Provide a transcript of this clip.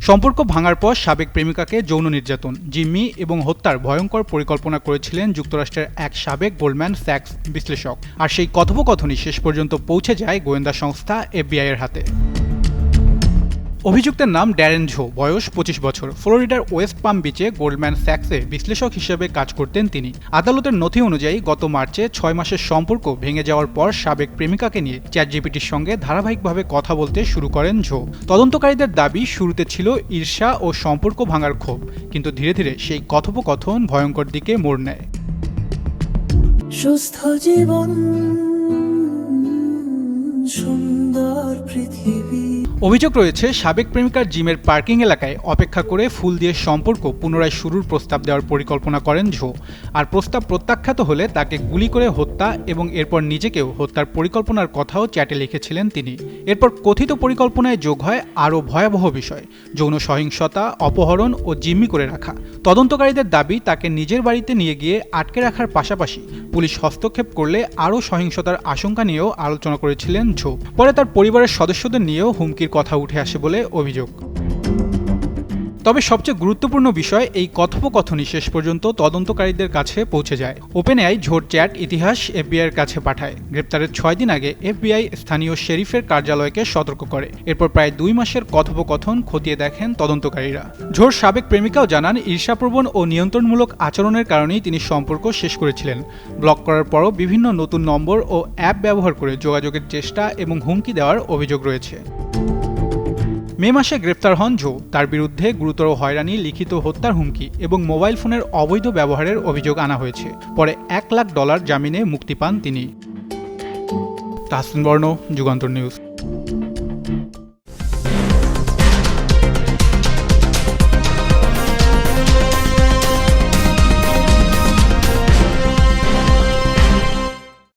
সম্পর্ক ভাঙার পর সাবেক প্রেমিকাকে যৌন নির্যাতন, জিম্মি এবং হত্যার ভয়ঙ্কর পরিকল্পনা করেছিলেন যুক্তরাষ্ট্রের এক সাবেক গোল্ডম্যান স্যাক্স বিশ্লেষক। আর সেই কথোপকথনই শেষ পর্যন্ত পৌঁছে যায় গোয়েন্দা সংস্থা FBI এর হাতে। অভিযুক্তের নাম ড্যারেন ঝো, বয়স 25 বছর। ফ্লোরিডার ওয়েস্ট পাম বিচে গোল্ডম্যান স্যাক্সে বিশ্লেষক হিসেবে কাজ করতেন তিনি। আদালতের নথি অনুযায়ী গত মার্চে 6 মাসের সম্পর্ক ভেঙে যাওয়ার পর সাবেক প্রেমিকাকে নিয়ে চ্যাটজিপিটির সঙ্গে ধারাবাহিকভাবে কথা বলতে শুরু করেন ঝো। তদন্তকারীদের দাবি শুরুতে ছিল ঈর্ষা ও সম্পর্ক ভাঙার ক্ষোভ, কিন্তু ধীরে ধীরে সেই কথোপকথন ভয়ঙ্কর দিকে মোড় নেয়। সুস্থ জীবন, সুন্দর পৃথিবী। অভিযোগ রয়েছে সাবেক প্রেমিকার জিমের পার্কিং এলাকায় অপেক্ষা করে ফুল দিয়ে সম্পর্ক পুনরায় শুরুর প্রস্তাব দেওয়ার পরিকল্পনা করেন ঝো। আর প্রস্তাব প্রত্যাখ্যাত হলে তাকে গুলি করে হত্যা এবং এরপর নিজেকেও হত্যার পরিকল্পনার কথাও চ্যাটে লিখেছিলেন তিনি। এরপর কথিত পরিকল্পনায় যোগ হয় আরও ভয়াবহ বিষয়: যৌন সহিংসতা, অপহরণ ও জিম্মি করে রাখা। তদন্তকারীদের দাবি তাকে নিজের বাড়িতে নিয়ে গিয়ে আটকে রাখার পাশাপাশি পুলিশ হস্তক্ষেপ করলে আরও সহিংসতার আশঙ্কা নিয়েও আলোচনা করেছিলেন ঝো। পরে তার পরিবারের সদস্যদের নিয়েও হুমকির কথা উঠে আসে বলে অভিযোগ। তবে সবচেয়ে গুরুত্বপূর্ণ বিষয়, এই কথোপকথনই শেষ পর্যন্ত তদন্তকারীদের কাছে পৌঁছে যায়। ওপেনএআই ঝোর চ্যাট ইতিহাস FBI এর কাছে পাঠায়। গ্রেপ্তারের 6 দিন আগে FBI স্থানীয় শেরিফের কার্যালয়কে সতর্ক করে। এরপর প্রায় 2 মাসের কথোপকথন খতিয়ে দেখেন তদন্তকারীরা। ঝোর সাবেক প্রেমিকাও জানান, ঈর্ষাপ্রবণ ও নিয়ন্ত্রণমূলক আচরণের কারণেই তিনি সম্পর্ক শেষ করেছিলেন। ব্লক করার পরও বিভিন্ন নতুন নম্বর ও অ্যাপ ব্যবহার করে যোগাযোগের চেষ্টা এবং হুমকি দেওয়ার অভিযোগ রয়েছে। মে মাসে গ্রেফতার হন ঝো। তার বিরুদ্ধে গুরুতর হয়রানি, লিখিত হত্যার হুমকি এবং মোবাইল ফোনের অবৈধ ব্যবহারের অভিযোগ আনা হয়েছে। পরে $1 লাখ জামিনে মুক্তি পান তিনি। তাহসিন বর্ণ, যুগান্তর নিউজ।